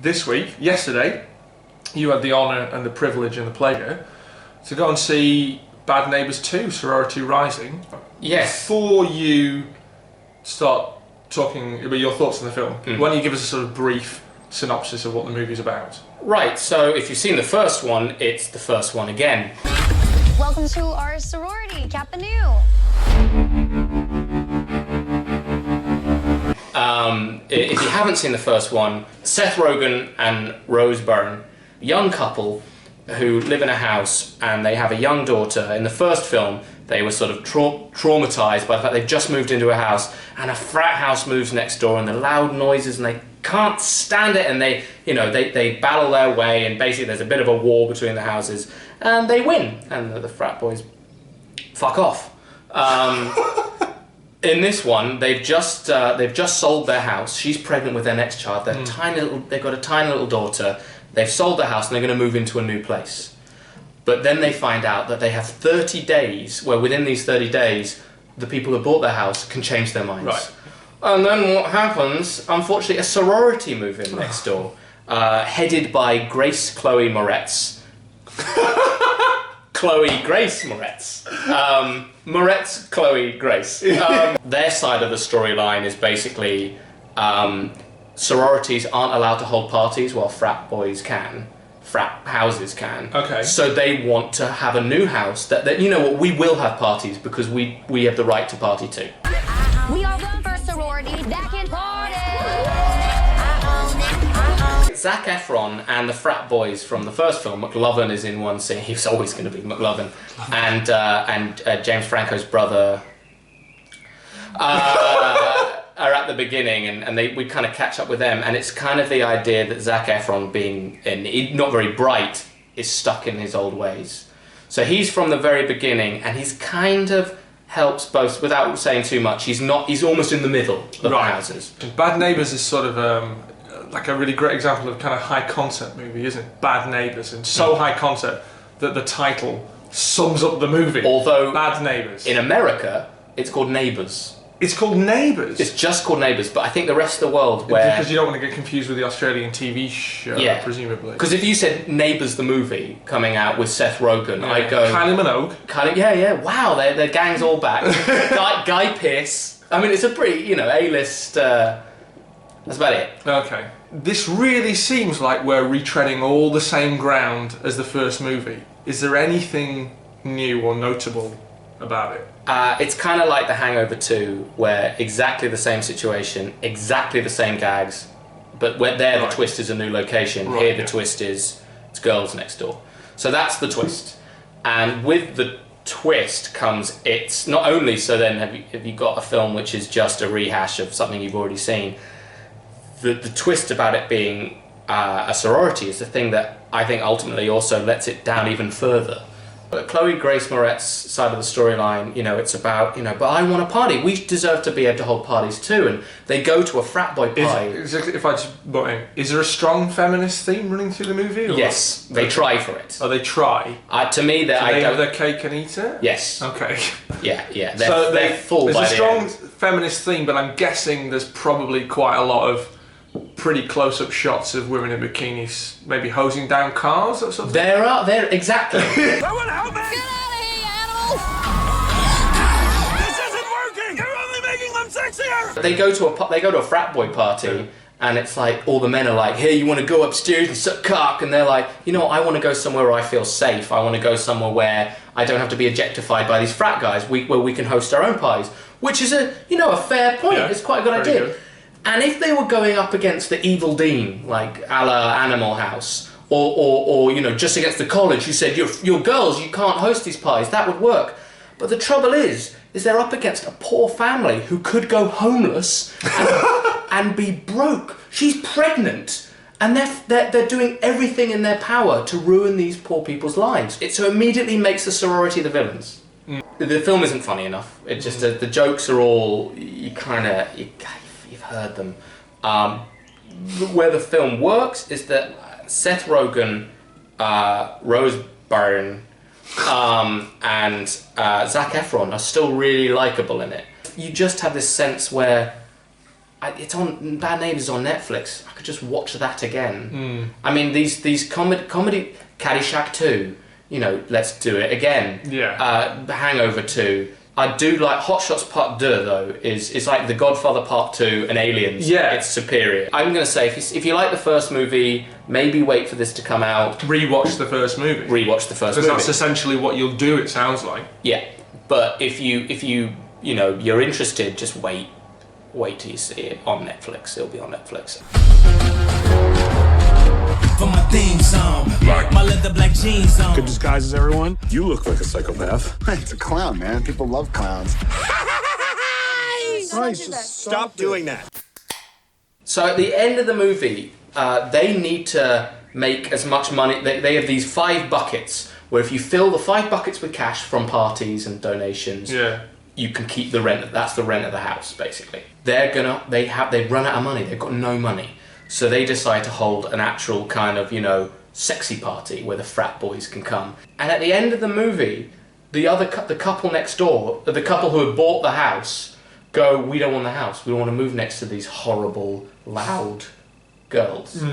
this week, yesterday, you had the honour and the privilege and the pleasure to go and see Bad Neighbours 2, Sorority Rising. Yes. Before you start talking about your thoughts on the film, why don't you give us a sort of brief synopsis of what the movie's about? Right, so if you've seen the first one, it's the first one again. Welcome to our sorority, Captain New. If you haven't seen the first one, Seth Rogen and Rose Byrne, young couple who live in a house and they have a young daughter. In the first film, they were sort of traumatized by the fact they've just moved into a house and a frat house moves next door and the loud noises and they can't stand it, and they battle their way, and basically there's a bit of a war between the houses and they win, and the frat boys fuck off. In this one, they've just sold their house. She's pregnant with their next child. They've got a tiny little daughter. They've sold their house and they're going to move into a new place. But then they find out that they have 30 days, where within these 30 days, the people who bought their house can change their minds. Right. And then what happens? Unfortunately, a sorority move in next door, headed by Grace Chloe Moretz. Chloe Grace Moretz. Moretz Chloe Grace. Their side of the storyline is basically sororities aren't allowed to hold parties while frat houses can. Okay. So they want to have a new house that you know what, we will have parties because we have the right to party too. We are the first sorority that can party. Zac Efron and the frat boys from the first film, McLovin is in one scene. He's always going to be McLovin, and James Franco's brother are at the beginning, and we kind of catch up with them, and it's kind of the idea that Zac Efron, being not very bright, is stuck in his old ways. So he's from the very beginning, and he's kind of helps both without saying too much. He's almost in the middle of the houses. Bad Neighbours is sort of like a really great example of kind of high concept movie, isn't it? Bad Neighbours, and so high concept that the title sums up the movie. Although Bad Neighbours. In America, it's called Neighbours. It's called Neighbours? It's just called Neighbours, but I think the rest of the world where... Because you don't want to get confused with the Australian TV show, presumably. Because if you said Neighbours the movie coming out with Seth Rogen, I'd go... Kylie Minogue. Wow, their gang's all back. Guy Pearce. I mean, it's a pretty, A-list... that's about it. Okay. This really seems like we're retreading all the same ground as the first movie. Is there anything new or notable about it? It's kind of like The Hangover 2, where exactly the same situation, exactly the same gags, but where there the twist is a new location. Here the twist is it's girls next door. So that's the twist. And with the twist comes it's not only so then have you got a film which is just a rehash of something you've already seen. The twist about it being a sorority is the thing that I think ultimately also lets it down even further. But Chloe Grace Moretz's side of the storyline, it's about, but I want a party. We deserve to be able to hold parties too. And they go to a frat boy party. If I just butt in, is there a strong feminist theme running through the movie? Or? Yes, they try for it. Oh, they try? To me, they have their cake and eat it? Yes. Okay. Yeah. They're full by the There's a strong end. feminist theme, but I'm guessing there's probably quite a lot of pretty close-up shots of women in bikinis, maybe hosing down cars or something. There, exactly. Someone help me! Get out of here, you animals! This isn't working! You're only making them sexier! They go to a frat boy party, and it's like all the men are like, "Hey, you want to go upstairs and suck cock?" And they're like, I want to go somewhere where I feel safe. I want to go somewhere where I don't have to be objectified by these frat guys. Where we can host our own parties, which is a fair point. Yeah, it's quite a good idea. Good. And if they were going up against the evil dean, like a la Animal House, or just against the college who said, you're girls, you can't host these parties, that would work. But the trouble is they're up against a poor family who could go homeless and be broke. She's pregnant, and they're doing everything in their power to ruin these poor people's lives. It so immediately makes the sorority the villains. The film isn't funny enough. It just the jokes are all you've heard them. Where the film works is that Seth Rogen, Rose Byrne, and Zac Efron are still really likeable in it. You just have this sense where it's on Bad Neighbours on Netflix. I could just watch that again. I mean, these comedy Caddyshack 2, you know, let's do it again. Yeah. Hangover 2. I do like Hot Shots Part 2 though. Is like The Godfather Part 2 and Aliens. Yeah. It's superior. I'm gonna say if you like the first movie, maybe wait for this to come out. Rewatch the first movie. Rewatch the first Because movie. that's essentially what you'll do. It sounds like. Yeah, but if you know you're interested, just wait till you see it on Netflix. It'll be on Netflix. For my theme song, my leather black jeans on. Good disguises, everyone. You look like a psychopath. It's a clown, man. People love clowns. Stop doing that. So at the end of the movie, they need to make as much money. They have these 5 buckets where if you fill the 5 buckets with cash from parties and donations, you can keep the rent. That's the rent of the house, basically. They've run out of money. They've got no money. So they decide to hold an actual kind of, you know, sexy party where the frat boys can come. And at the end of the movie, the couple next door, the couple who had bought the house, go, we don't want the house. We don't want to move next to these horrible, loud girls.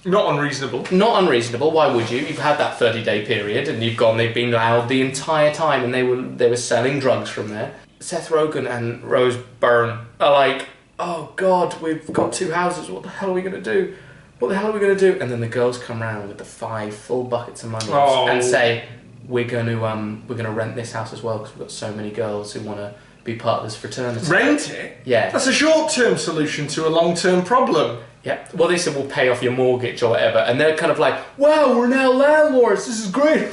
Not unreasonable. Not unreasonable. Why would you? You've had that 30-day period, and they've been loud the entire time, and they were selling drugs from there. Seth Rogen and Rose Byrne are like, oh God, we've got 2 houses. What the hell are we gonna do? What the hell are we gonna do? And then the girls come round with the 5 full buckets of money and say, we're gonna rent this house as well because we've got so many girls who want to be part of this fraternity. Rent it? Yeah. That's a short-term solution to a long-term problem. Yeah. Well, they said we'll pay off your mortgage or whatever, and they're kind of like, wow, we're now landlords. This is great.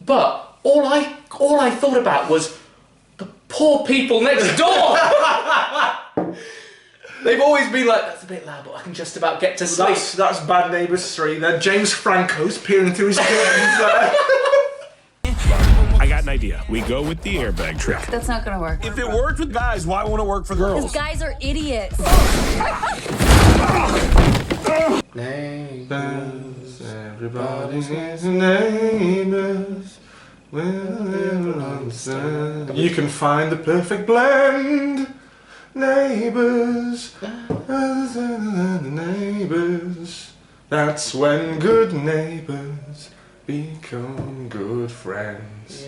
But all I thought about was the poor people next door. They've always been like, that's a bit loud, but I can just about get to sleep. That's Bad Neighbours 3 then. James Franco's peering through his curtains there. I got an idea. We go with the airbag trick. That's not gonna work. If it worked with guys, why won't it work for girls? These guys are idiots. Neighbors, everybody's neighbours. You can find the perfect blend. Neighbours, neighbours. That's when good neighbours become good friends.